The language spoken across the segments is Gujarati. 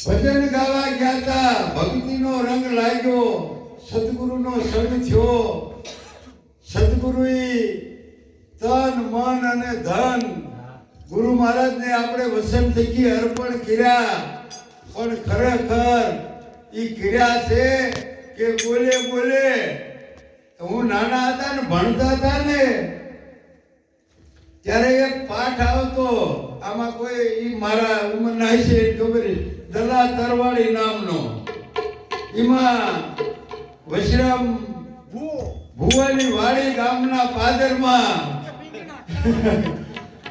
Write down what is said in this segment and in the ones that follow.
ભજન ગાવા ગયા તા, ભક્તિનો રંગ લાગ્યો, સદગુરુનો સંગ થયો. સદગુરુએ તન મન અને ધન ગુરુ મહારાજને આપણે વસન થકી અર્પણ કર્યા. પણ ખરેખર ઈ કર્યા છે કે બોલે બોલે? હું નાના હતા ને ભણતા હતા ને ત્યારે એક પાઠ આવતો, આમાં કોઈ ઈ મારા ઉંમરના છે ખબર, દલા તરવાડી નામનો. એમાં વશરામ ભુવાની વાડી ગામના પાદરમાં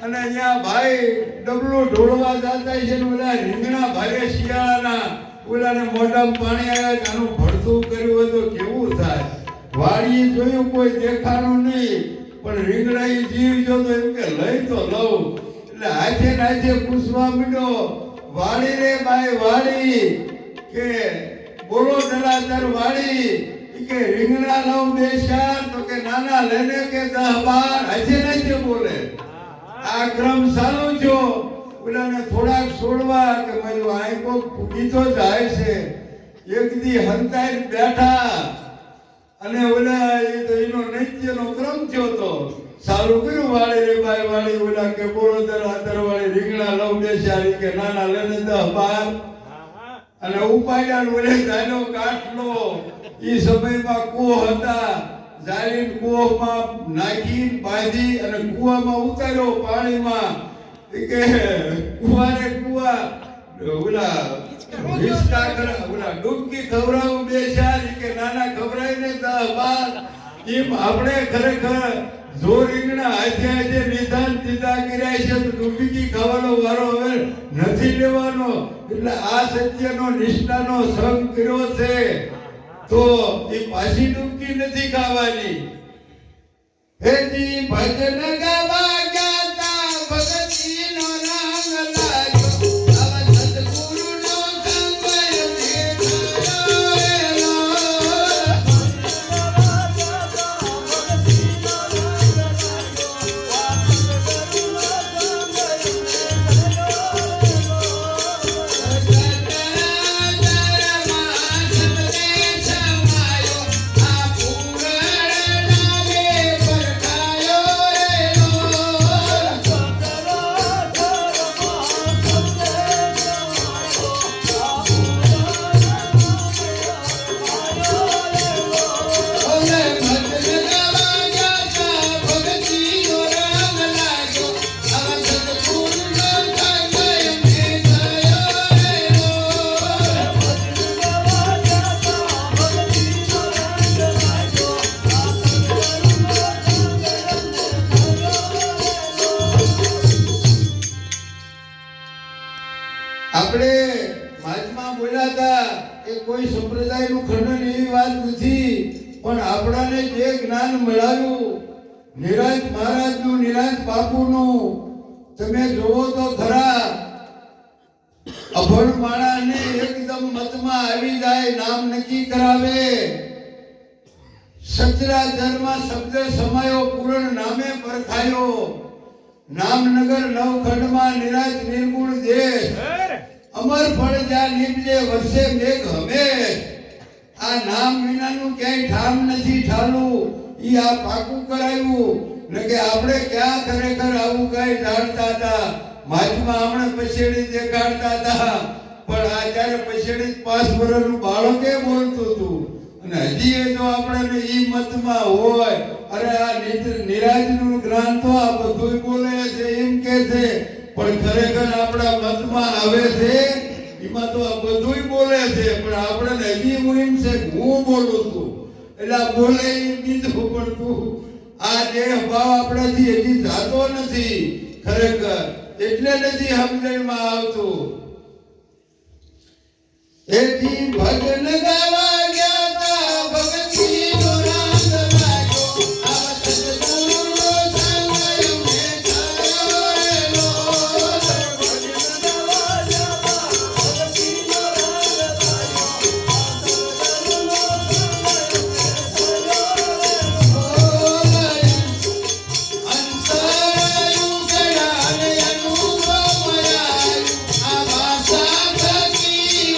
અને અહીંયા ભાઈ ડબલું ઢોળવા જતા છે ને ઓલા રીંગણા ભારે શિયાળાના ઓલાને મોઢામાં પાણી આવે કે આનું ભડથું કર્યું હોય તો કેવું થાય. વાડીએ જોયું કોઈ દેખાણું નહીં, પણ રીંગણા એ જીવ જો તો એમ કે લઈ તો લઉં. એટલે હાથે નાથે પૂછવા માંડ્યો, વાડી રે બાઈ વાડી, કે બોલો દલાતર વાડી, કે રીંગણા લઉં બે ચાર, તો કે નાના લેને કે 10-12, હાથે નાથે બોલે. આ ક્રમ ચાલુ છો. ઓલાને થોડાક છોડવા કે મારું આંખો ફૂટી તો જાય છે. એક દી હંતાઈ બેઠા અને ઓલા એ તો એનો નૈત્યનો ક્રમ થયો તો સારું કર્યું, વાળી રે બાઈ વાળી, ઓલા કે બોલો દલાતર વાળી, રીંગણા લઉં બે ચાર, કે નાના લેને 10-12, અને ઉપાડ્યા. ઓલે જાયનો કાટલો ઈ સમયમાં કૂવો હતા, જાળીન કૂવામાં નાખી બાંધી અને કૂવામાં ઉતાર્યો પાણીમાં. કે કૂવાને કૂવા ઓલા હિચકા કરે, ઓલા ડૂબકી ખવડાવું બે ચાર, કે નાના ખવડાય ને 10-12. એમ આપણે ખરેખર જો રીંગણા હાથે હાથે નિધાન દીધા કર્યા છે તો ડૂબકી ખાવાનો વારો હવે નથી લેવાનો. એટલે આ સત્યનો નિષ્ઠાનો સંગ કર્યો છે તો એ પાછી ડૂબકી નથી ખાવાની. હેજી ભજન ગાવા ગયા તા, ભગતીનો રંગ લાગ્યો, આવા સદગુરુનો સંગ આપણે વાતમાં બોલ્યા હતા કે કોઈ સંપ્રદાયનું ખંડન એવી વાત નથી, પણ આપણાને જે જ્ઞાન મળ્યું નિરાજ મહારાજનું, નિરાજ બાપુનું, તમે જોવો તો ખરા. અભણ માણાને એકદમ મતમાં આવી જાય, નામ નક્કી કરાવે. સચરાચરમાં શબ્દ સમાયો, પૂર્ણ નામે પરખાયો. નામનગર નવખંડમાં નિરાજ નિર્ગુણ દેશ, અમર ફળ જ્યાં નીપજે વર્ષે મેઘ હમે. આ નામ વિનાનું ક્યાંય ઠામ નથી ઠાલું, ઈ આ પાકું કરાયું. ને કે આપણે ક્યાં ખરેખર આવું કઈ જાણતા હતા. માચમાં આપણે પછેડી દેખાડતા હતા, પણ આ જ્યારે પછેડી 5 વર્ષનું બાળકે બોલતું હતું. અને હજી જો આપણે ઈ મતમાં હોય, અરે આ નિરાજનું જ્ઞાન તો આ બધું બોલે છે એમ કે છે, પણ ખરેખર આપણા મતમાં આવે છે એમાં તો આ બધું બોલે છે, પણ આપણે હજી હું એમ છે હું બોલું છું. એટલે આ બોલે એ બીજું, પણ તું આ દેહ ભાવ આપણાથી હજી જાતો નથી ખરેખર, એટલે નથી સમજણમાં આવતું. એથી ભજન ગાવા ગયા તા, ભગતીનો રંગ લાગ્યો, આવા સદગુરુનો સંગ એમને થયેલો. અંતરાયું ગયા ને અનુભવ આયા, આ ભાષા થકી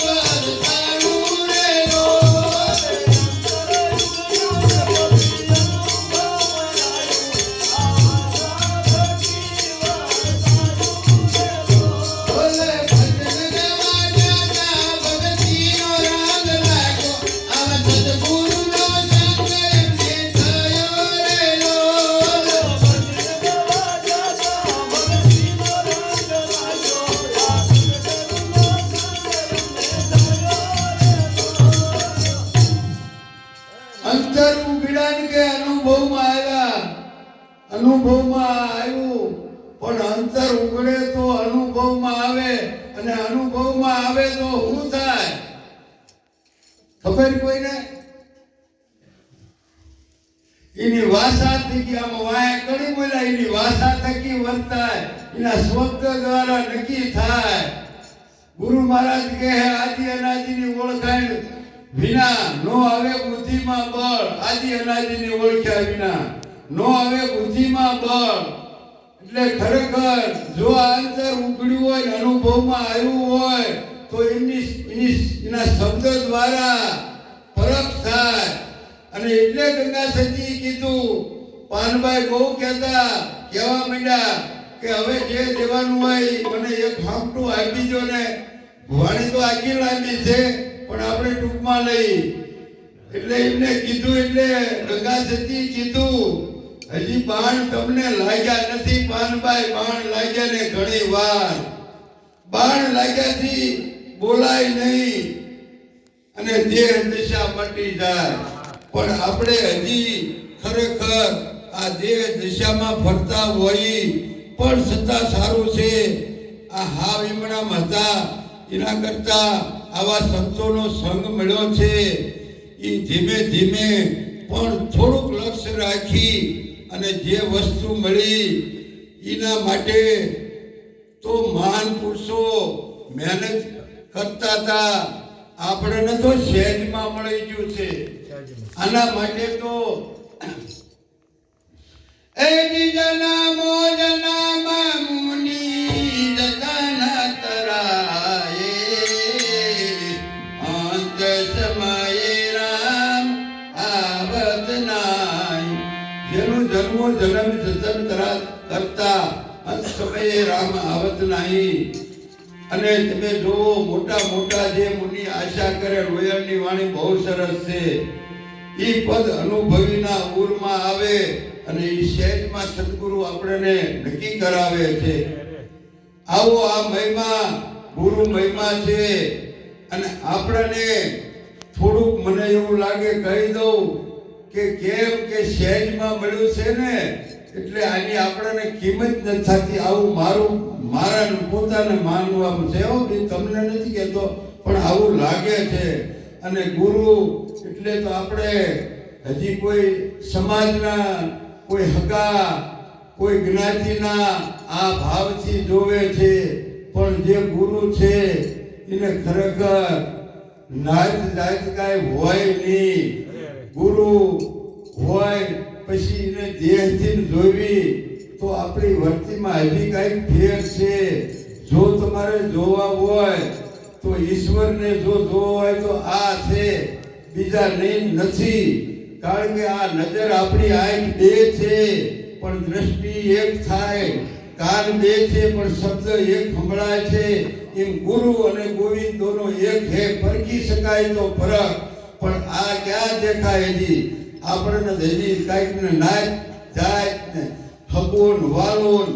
અનુભવમાં આવ્યું, પણ અંતર ઉઘડે તો અનુભવમાં આવે, અને અનુભવમાં આવે તો શું થાય ખબર કોઈને? એની ભાષા થકી આમ વાય કડી બોલાય, એની ભાષા થકી વર્તાય, એના શબ્દ દ્વારા નક્કી થાય. ગુરુ મહારાજ કહે આદિ અનાદિની ઓળખાણ વિના નો આવે બુદ્ધિમાં બળ. આદિ અનાદિની ઓળખ્યા વિના નો આવે બુદ્ધિમાં બળ. એટલે ખરેખર જો આ અંતર ઉઘડ્યું હોય ને અનુભવમાં આવ્યું હોય તો એના શબ્દ દ્વારા પરખ થાય. અને એટલે ગંગા સતી કીધું, પાનભાઈ બહુ કહેવા માંડ્યા કે હવે જે દેવાનું હોય મને એક હાંકટું આપી દો ને. વાણી તો આખી લાંબી છે પણ આપણે ટૂંકમાં લઈ. એટલે એમને કીધું, એટલે ગંગા સતી કીધું, હજી બાણ તમને લાગ્યા નથી પાનભાઈ, બાણ લાગ્યા ને ઘણી વાર. બાણ લાગ્યાથી બોલાય નહીં અને દેહ દિશા મટી જાય. પણ આપણે હજી ખરેખર આ દેહ દિશામાં ફરતા હોય પણ છતાં સારું છે. આ હા વિમણામાં હતા એના કરતા આવા સંતોનો સંગ મળ્યો છે. એ ધીમે ધીમે પણ થોડુંક લક્ષ્ય રાખી અને જે વસ્તુ મળી એના માટે તો મહાન પુરુષો મહેનત કરતા હતા. આપણને તો સહેજમાં મળી ગયું છે. આના માટે તો એ જનામો જનામ મુનિ જતન તરાએ અંત સમયે રામ આવત નાય. જેનું જન્મો જન્મ જતન કરતા અંત સમયે રામ આવત નહીં. અને તમે જોવો મોટા મોટા જે મુનિ આશા કરે, લોયરની વાણી બહુ સરસ છે. એ પદ અનુભવીના ઉરમાં આવે અને એ સહેજમાં સદગુરુ આપણને નક્કી કરાવે છે. આવો આ મહિમા ગુરુ મહિમા છે. અને આપણને થોડુંક મને એવું લાગે કહી દઉં કે કેમ કે સહેજમાં મળ્યું છે ને એટલે આની આપણને કિંમત નથી થતી. આવું મારા પોતાને માનવામાં છે. તમને નથી કહેતો પણ આવું લાગે છે. અને ગુરુ એટલે તો આપણે હજી કોઈ સમાજના, કોઈ હગા, કોઈ જ્ઞાતિના આ ભાવથી જોવે છે. પણ જે ગુરુ છે એને ખરેખર નાત જાત કાંઈ હોય નહીં. ગુરુ હોય પછી એને દેહથી જોવી તો આપણી વર્તીમાં હજી કાંઈક ફેર છે. જો તમારે જોવા હોય તો ઈશ્વરને જો જોવા હોય તો આ છે, બીજા નહીં નથી. કારણ કે આ નજર આપણી આંખ બે છે પણ દ્રષ્ટિ એક થાય, કાન બે છે પણ શબ્દ એક સંભળાય છે. એમ ગુરુ અને ગોવિંદ દોનો એક હે, પરખી શકાય તો ફરક. પણ આ ક્યાં દેખાય? હજી આપણને હજી કાંઈક ને નાચ જાય ને હગોન વાલોન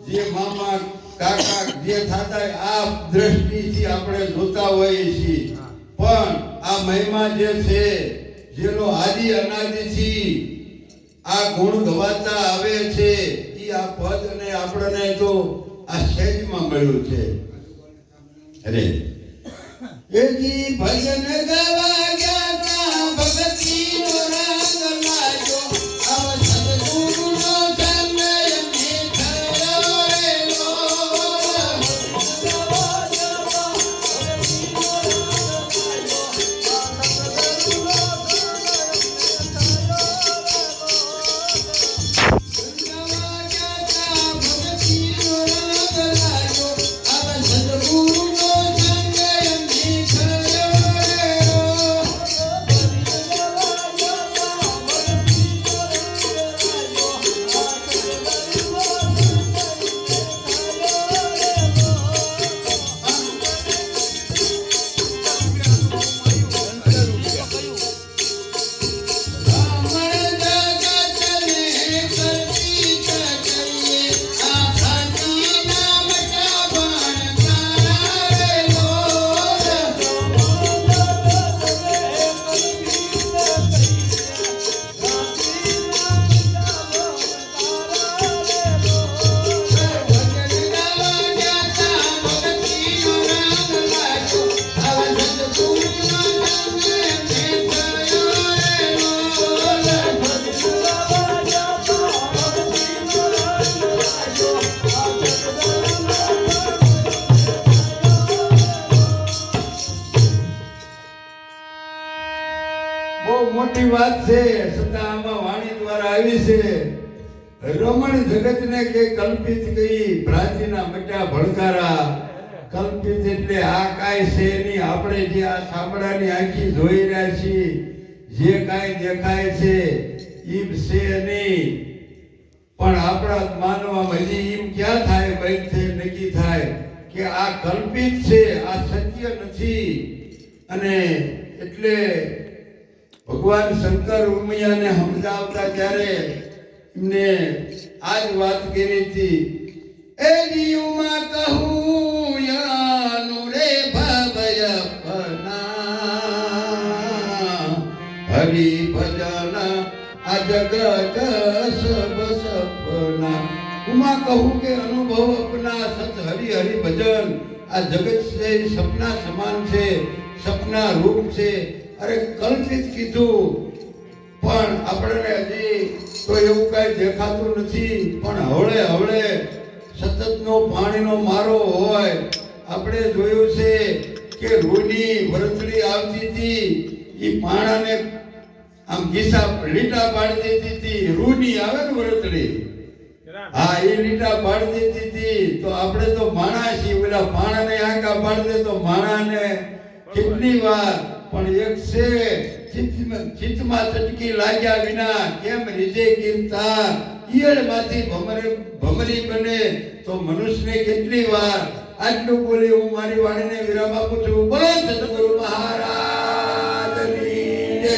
જે મામા કાકા જે થતા આ દ્રષ્ટિથી આપણે જોતા હોઈએ છીએ. પણ આ મહિમા જે છે, જેનો આદિ અનાદિથી આ ગુણ ગવાતા આવે છે, એ આ પદ અને આપણને તો આ સહેજમાં મળ્યું છે. અરે એજી ભજન ગવા ગયા ભગતી નો રંગ લાગ્યો, અવ સદગુરુ નો સમય મે થયો રે લો. મોટી વાત છે, છતાં આમાં વાણી દ્વારા આવી છે. રમણ જગતને કે કલ્પિત કઈ ભ્રાંતિના મટ્યા ભડકારા. કલ્પિત એટલે આ કાંઈ છે નહીં. આપણે જે આ સાંભળાની આંખી જોઈ રહ્યા છીએ, જે કાંઈ દેખાય છે ઈ છે નહીં. પણ આપણા માનવામાં હજી એમ ક્યાં થાય, બંધ થઈ નક્કી થાય કે આ કલ્પિત છે, આ સત્ય નથી. અને એટલે ભગવાન શંકર ઉમિયાને સમજાવતા ત્યારે એમને આ જ વાત કરી હતી. એ જીવમાં કહું યાનું રે ભાવય અપના, હરિ ભજન આ જગત સબ સપના. ઉમા કહું કે અનુભવ અપના સત હરિ હરિ ભજન. આ જગત છે સપના સમાન છે, સપના રૂપ છે. અરે કલ્પિત કીધું, પણ આપણને હજી તો એવું કાંઈ દેખાતું નથી. પણ હવળે હવળે સતતનો પાણીનો મારો હોય. આપણે જોયું છે કે રૂની વરસડી આવતી હતી, એ પાણાને આમ ગીસા લીટા પાડી દેતી હતી. રૂની આવે ને વરસડી, હા એ લીટા પાડી દેતી હતી. તો આપણે તો માણા છીએ, પેલા પાણાને આંકા પાડી દે તો માણાને કેટલી વાર. પણ એક છે ચિત્તમાં ચટકી લાગ્યા વિના કેમ રીજે કીર્તા. ઈયળમાંથી ભમરી બને તો મનુષ્યને કેટલી વાર. આટલું બોલી હું મારી વાણીને વિરામ આપું છું. બોલો સદગુરુ મહારાજની જય.